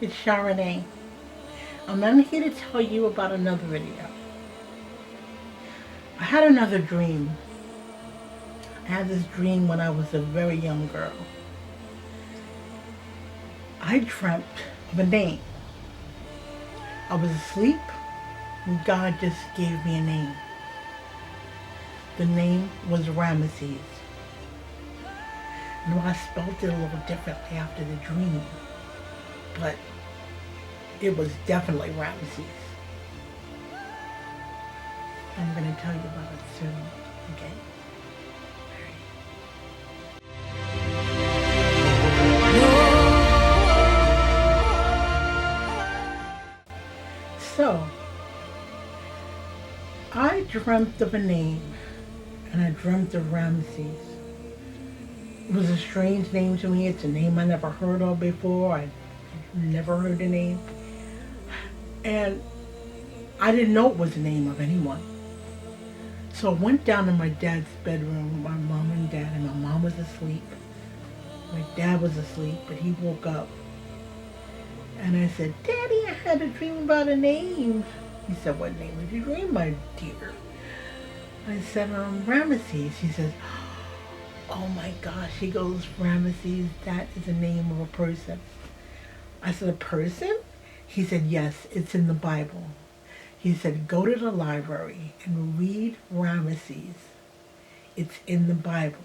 It's Sha René. I'm here to tell you about another video. I had another dream. I had this dream when I was a very young girl. I dreamt of a name. I was asleep and God just gave me a name. The name was Rameses. And I spelled it a little differently after the dream, but it was definitely Ramses. I'm going to tell you about it soon, okay? So, I dreamt of a name, and I dreamt of Ramses. It was a strange name to me. It's a name I never heard of before. I never heard the name. And I didn't know it was the name of anyone. So I went down to my dad's bedroom, my mom and dad, and my mom was asleep. My dad was asleep, but he woke up. And I said, "Daddy, I had a dream about a name." He said, "What name did you dream, my dear?" I said, Rameses. He says, "Oh my gosh." He goes, "Rameses, that is the name of a person." I said, "A person?" He said, "Yes, it's in the Bible." He said, "Go to the library and read Rameses. It's in the Bible.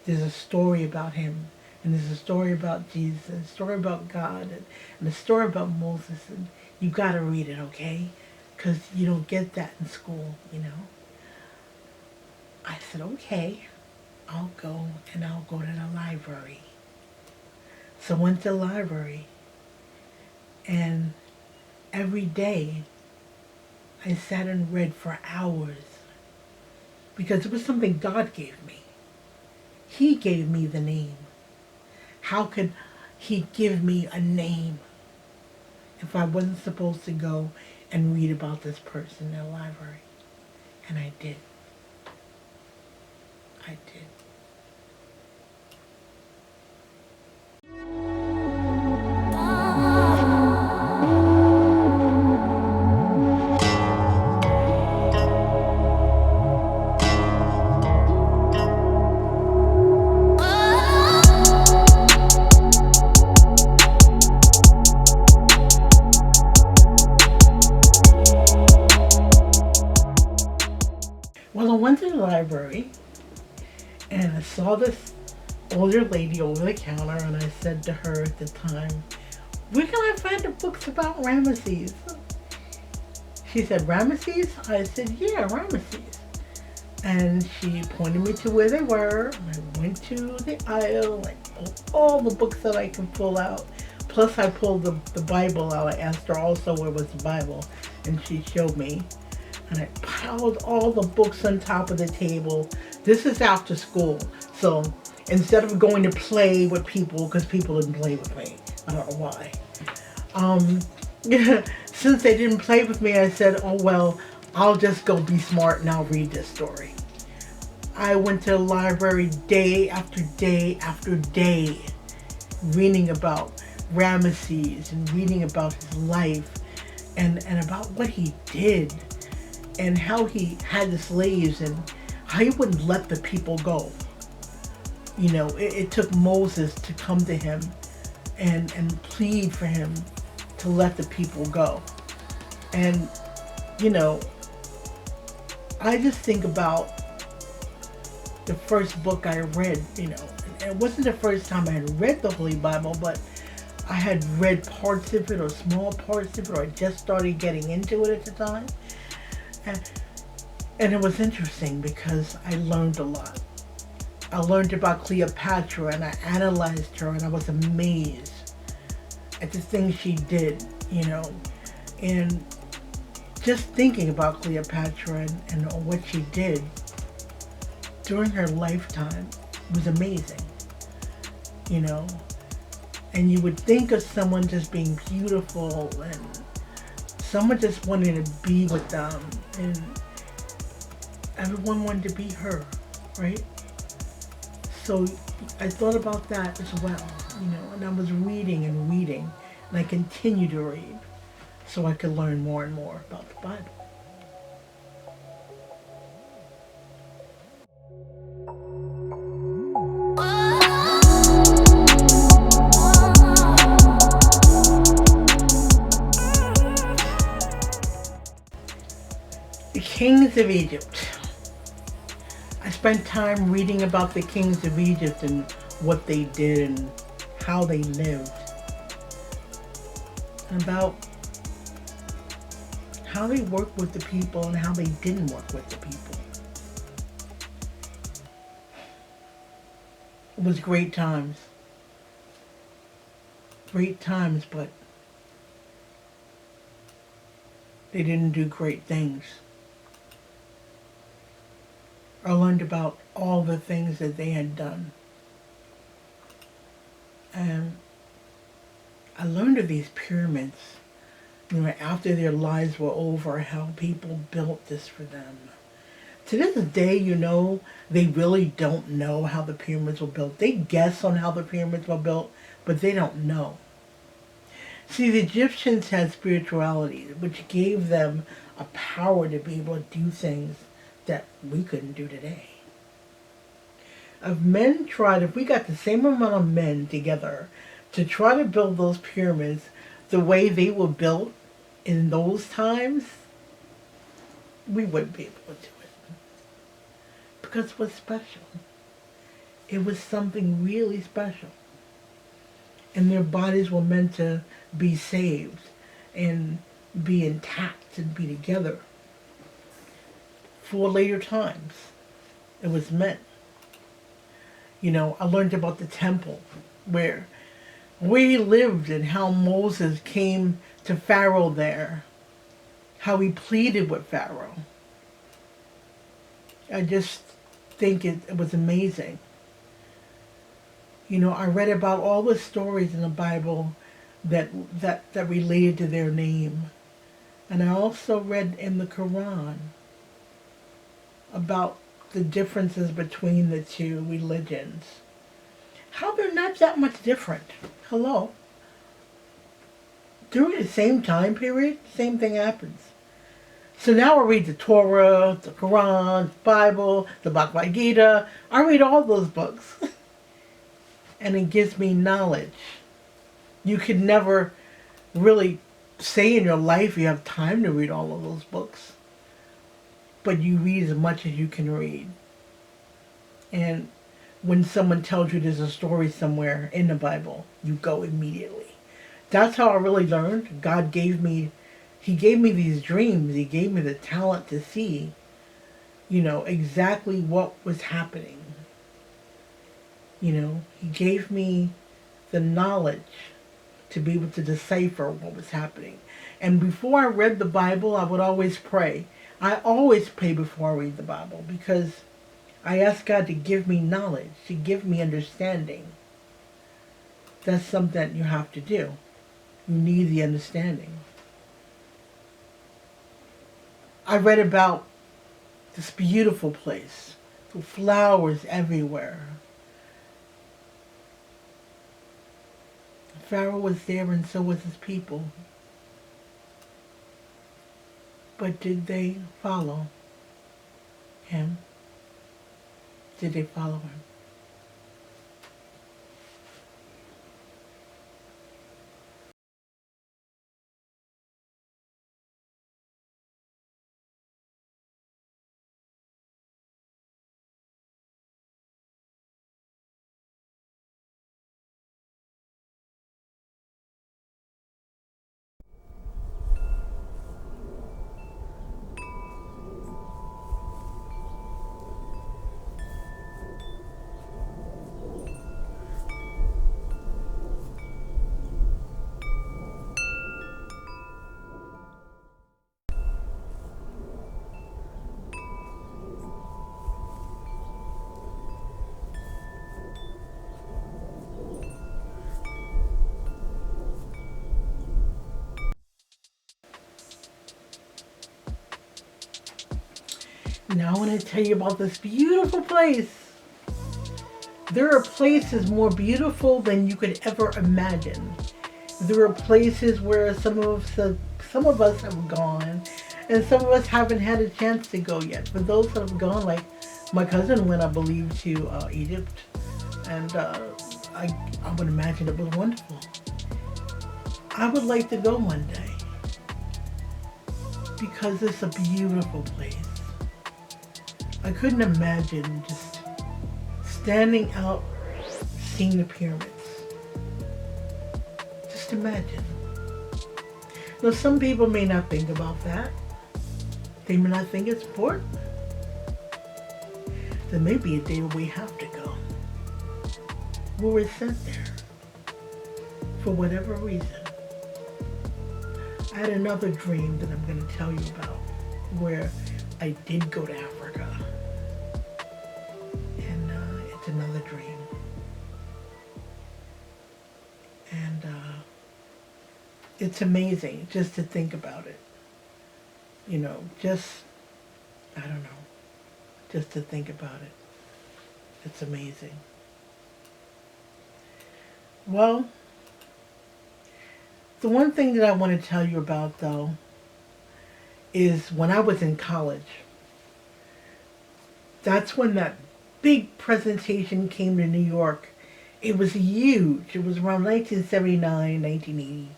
There's a story about him, and there's a story about Jesus, and a story about God, and a story about Moses, and you got to read it, okay? Because you don't get that in school, you know." I said, "Okay, I'll go, and I'll go to the library." So I went to the library, and every day I sat and read for hours because it was something God gave me. He gave me the name. How could he give me a name if I wasn't supposed to go and read about this person in the library? And I did. I did. Well, I went to the library and I saw this older lady over the counter, and I said to her at the time, "Where can I find the books about Rameses?" She said, "Rameses?" I said, "Yeah, Rameses." And she pointed me to where they were. I went to the aisle, I pulled all the books that I could pull out. Plus I pulled the Bible out. I asked her also where was the Bible, and she showed me. And I piled all the books on top of the table. This is after school. So instead of going to play with people, because people didn't play with me, I don't know why. Since they didn't play with me, I said, "Oh well, I'll just go be smart and I'll read this story." I went to the library day after day after day, reading about Rameses and reading about his life and about what he did and how he had the slaves and how he wouldn't let the people go. You know, it took Moses to come to him and plead for him to let the people go. And, you know, I just think about the first book I read, you know. And it wasn't the first time I had read the Holy Bible, but I had read parts of it or small parts of it, or I just started getting into it at the time. And it was interesting because I learned a lot. I learned about Cleopatra and I analyzed her, and I was amazed at the things she did, you know. And just thinking about Cleopatra and what she did during her lifetime was amazing, you know. And you would think of someone just being beautiful and someone just wanted to be with them, and everyone wanted to be her, right? So I thought about that as well, you know, and I was reading and reading And I continue to read so I could learn more and more about the Bible. The kings of Egypt. I spent time reading about the kings of Egypt and what they did and how they lived. And about how they worked with the people and how they didn't work with the people. It was great times. Great times, but they didn't do great things. I learned about all the things that they had done. And I learned of these pyramids, after their lives were over, how people built this for them. To this day, they really don't know how the pyramids were built. They guess on how the pyramids were built, but they don't know. See, the Egyptians had spirituality, which gave them a power to be able to do things that we couldn't do today. If we got the same amount of men together to try to build those pyramids the way they were built in those times, we wouldn't be able to do it. Because it was special. It was something really special. And their bodies were meant to be saved and be intact and be together for later times. It was meant. I learned about the temple where we lived and how Moses came to Pharaoh there, how he pleaded with Pharaoh. I just think it was amazing. I read about all the stories in the Bible that related to their name. And I also read in the Quran about the differences between the two religions. How they're not that much different. Hello. During the same time period, same thing happens. So now I read the Torah, the Quran, the Bible, the Bhagavad Gita. I read all those books. And it gives me knowledge. You could never really say in your life you have time to read all of those books. But you read as much as you can read. And when someone tells you there's a story somewhere in the Bible, you go immediately. That's how I really learned. God gave me these dreams. He gave me the talent to see, exactly what was happening. He gave me the knowledge to be able to decipher what was happening. And before I read the Bible, I would always pray. I always pray before I read the Bible because I ask God to give me knowledge, to give me understanding. That's something that you have to do. You need the understanding. I read about this beautiful place with flowers everywhere. Pharaoh was there and so was his people. But did they follow him? Did they follow him? Now I want to tell you about this beautiful place. There are places more beautiful than you could ever imagine. There are places where some of us have gone, and some of us haven't had a chance to go yet. For those that have gone, like my cousin went, I believe, to Egypt, and I I would imagine it was wonderful. I would like to go one day because it's a beautiful place. I couldn't imagine just standing out, seeing the pyramids. Just imagine. Now, some people may not think about that. They may not think it's important. There may be a day where we have to go. Where we're sent there. For whatever reason. I had another dream that I'm going to tell you about. Where I did go to Africa. And it's another dream. And it's amazing just to think about it. You know, I don't know, just to think about it. It's amazing. Well, the one thing that I want to tell you about, though, is when I was in college. That's when that big presentation came to New York. It was huge. It was around 1979, 1980.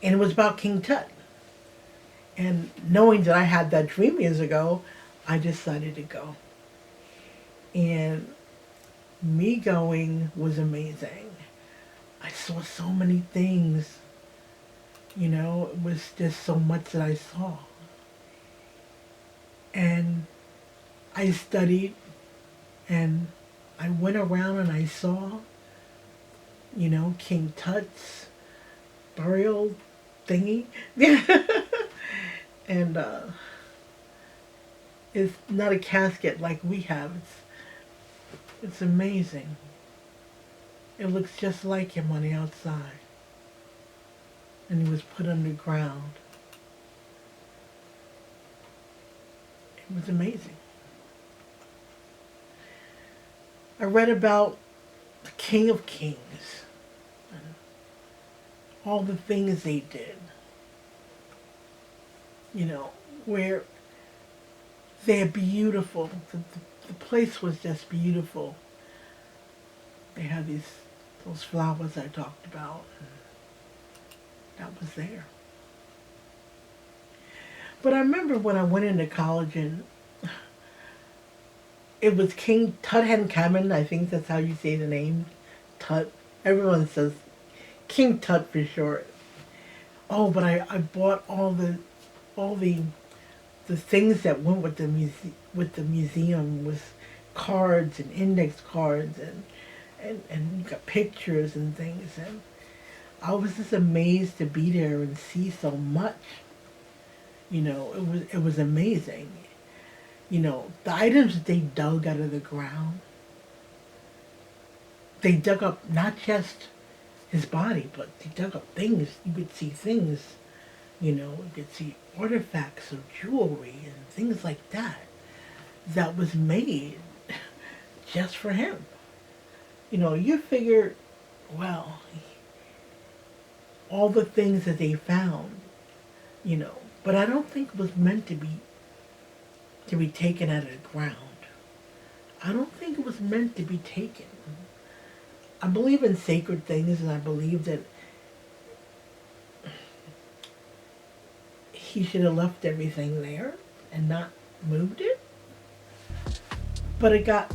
And it was about King Tut. And knowing that I had that dream years ago, I decided to go. And me going was amazing. I saw so many things. You know, it was just so much that I saw. And I studied and I went around and I saw, you know, King Tut's burial thingy. And it's not a casket like we have. It's amazing. It looks just like him on the outside. And he was put underground. It was amazing. I read about the King of Kings and all the things they did. You know, where they're beautiful. The place was just beautiful. They had those flowers I talked about. And that was there. But I remember when I went into college and it was King Tutankhamun. I think that's how you say the name. Tut. Everyone says King Tut for short. Oh, but I bought all the things that went with the museum, with cards and index cards and you got pictures and things, and I was just amazed to be there and see so much. You know, it was amazing. You know, the items that they dug out of the ground, they dug up not just his body, but they dug up things. You could see things, you know, you could see artifacts of jewelry and things like that was made just for him. You know, you figure, well, all the things that they found, you know, but I don't think it was meant to be taken out of the ground. I don't think it was meant to be taken. I believe in sacred things, and I believe that he should have left everything there and not moved it. But it got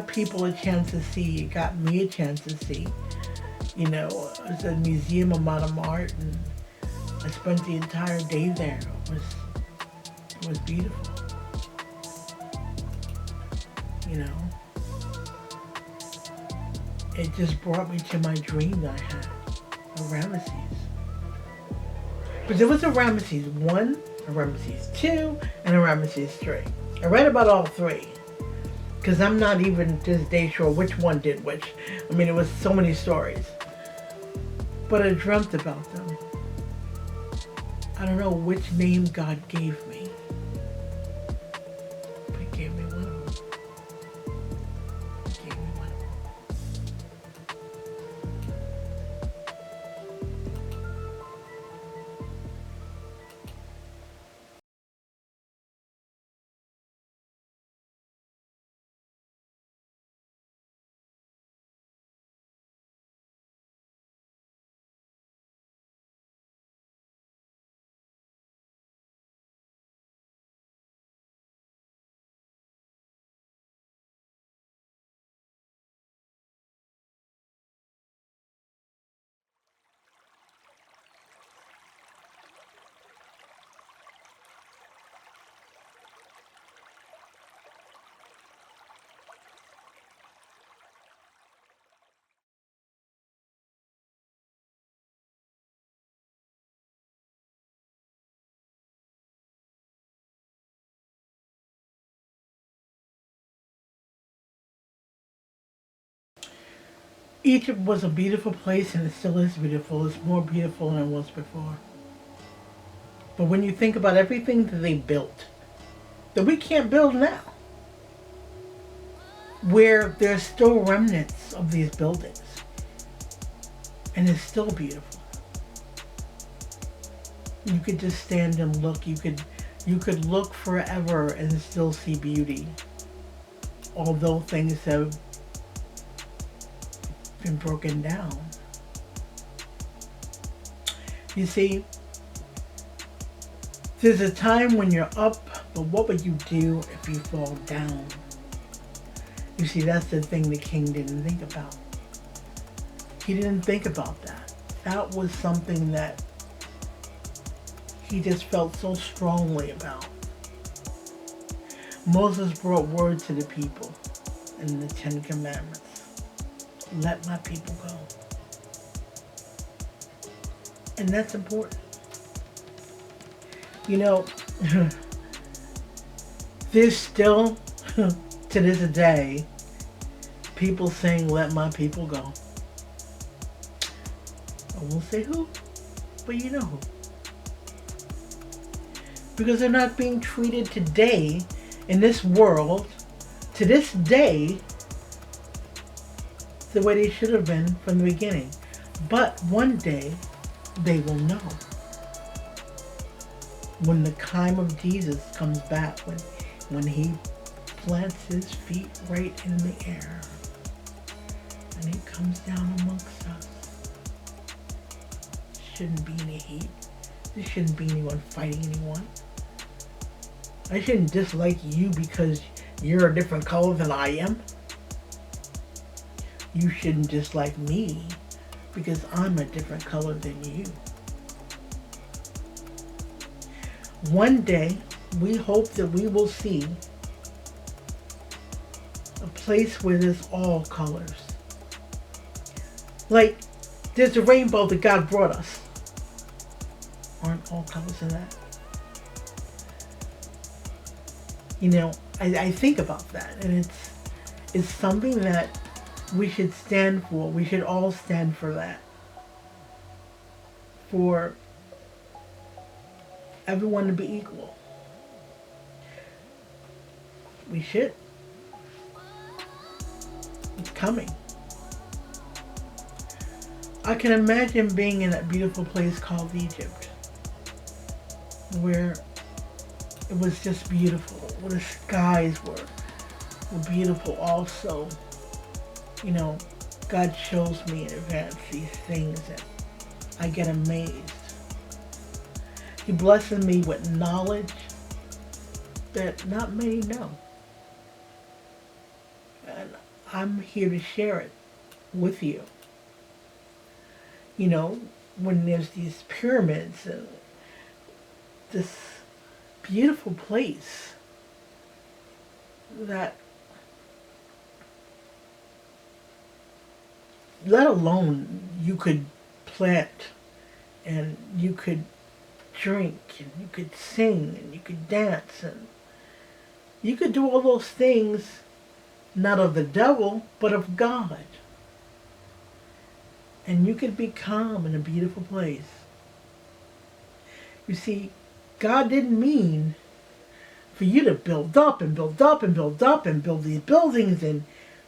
people a chance to see. It got me a chance to see. You know, it was a museum of modern art, and I spent the entire day there. It was beautiful. You know, it just brought me to my dream that I had of Rameses. But there was a Rameses 1, a Rameses 2, and a Rameses 3. I read about all three. Because I'm not even to this day sure which one did which. I mean, it was so many stories. But I dreamt about them. I don't know which name God gave me. But he gave me one of them. He gave me one Egypt was a beautiful place, and it still is beautiful. It's more beautiful than it was before. But when you think about everything that they built, that we can't build now, where there's still remnants of these buildings, and it's still beautiful. You could just stand and look. You could look forever and still see beauty, although things have been broken down. You see, there's a time when you're up, but what would you do if you fall down? You see, that's the thing the king didn't think about. He didn't think about that. That was something that he just felt so strongly about. Moses brought word to the people in the Ten Commandments. Let my people go. And that's important. You know, there's still, to this day, people saying, let my people go. I won't say who, but you know who. Because they're not being treated today, in this world, to this day, the way they should have been from the beginning. But one day, they will know. When the time of Jesus comes back, when he plants his feet right in the air, and he comes down amongst us. Shouldn't be any heat. There shouldn't be anyone fighting anyone. I shouldn't dislike you because you're a different color than I am. You shouldn't dislike me because I'm a different color than you. One day, we hope that we will see a place where there's all colors. Like, there's a rainbow that God brought us. Aren't all colors in that? You know, I think about that, and it's something that we should stand for. We should all stand for that. For everyone to be equal. We should. It's coming. I can imagine being in that beautiful place called Egypt, where it was just beautiful, where the skies were beautiful also. You know, God shows me in advance these things and I get amazed. He blesses me with knowledge that not many know. And I'm here to share it with you. You know, when there's these pyramids and this beautiful place that, let alone you could plant and you could drink and you could sing and you could dance and you could do all those things, not of the devil, but of God. And you could be calm in a beautiful place. You see, God didn't mean for you to build up and build up and build up and build these buildings and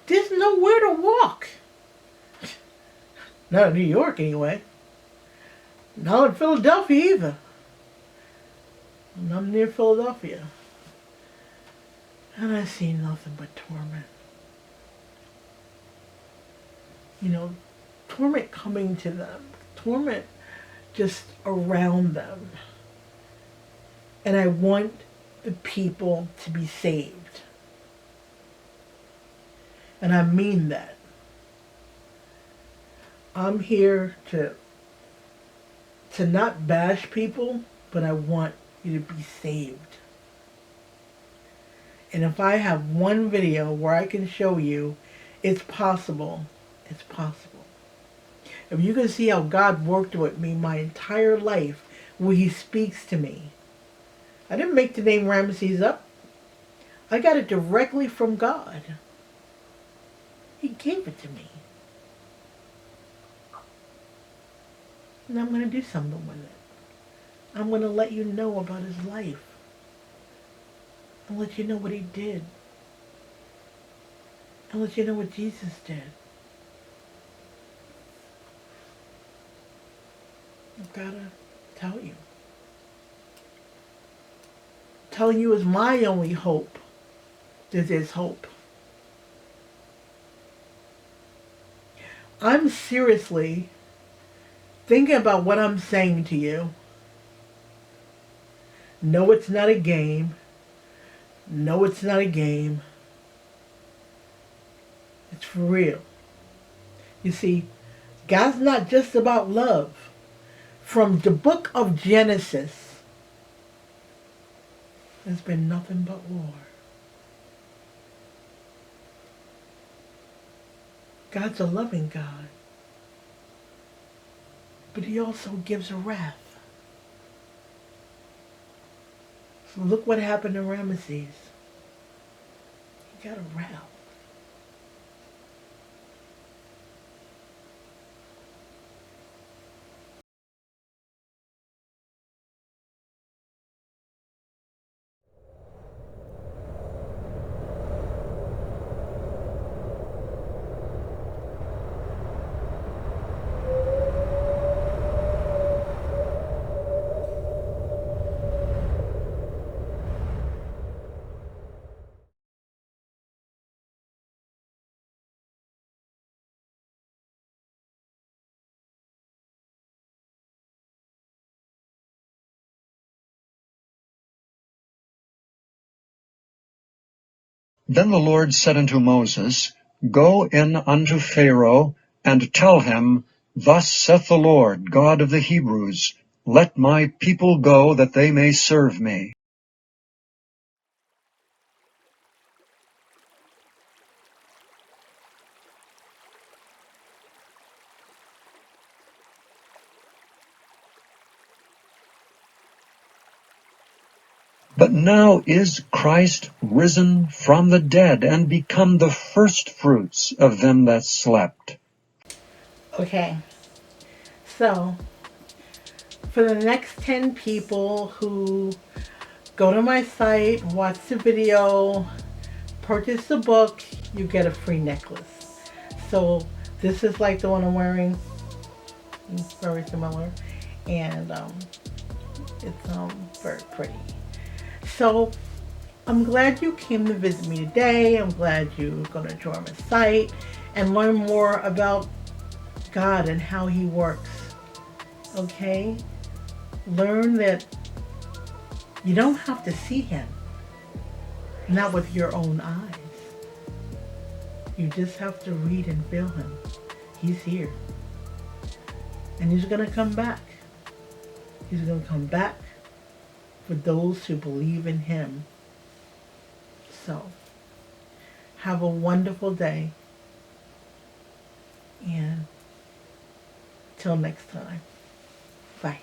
there's nowhere to walk. Not in New York anyway. Not in Philadelphia either. I'm near Philadelphia. And I see nothing but torment. You know, torment coming to them. Torment just around them. And I want the people to be saved. And I mean that. I'm here to not bash people, but I want you to be saved. And if I have one video where I can show you it's possible, it's possible. If you can see how God worked with me my entire life, where he speaks to me. I didn't make the name Rameses up. I got it directly from God. He gave it to me. And I'm going to do something with it. I'm going to let you know about his life. I'll let you know what he did. I'll let you know what Jesus did. I've got to tell you. Telling you is my only hope. There's hope. I'm seriously thinking about what I'm saying to you. No, it's not a game. No, it's not a game. It's for real. You see, God's not just about love. From the book of Genesis, there's been nothing but war. God's a loving God, but he also gives a wrath. So look what happened to Rameses. He got a wrath. Then the Lord said unto Moses, Go in unto Pharaoh, and tell him, Thus saith the Lord, God of the Hebrews, Let my people go, that they may serve me. But now is Christ risen from the dead, and become the firstfruits of them that slept. Okay, so for the next 10 people who go to my site, watch the video, purchase the book, you get a free necklace. So this is like the one I'm wearing. It's very similar. And it's very pretty. So I'm glad you came to visit me today. I'm glad you're going to join my site and learn more about God and how he works. Okay? Learn that you don't have to see him. Not with your own eyes. You just have to read and feel him. He's here. And he's going to come back. He's going to come back for those who believe in him. So, have a wonderful day. And till next time. Bye.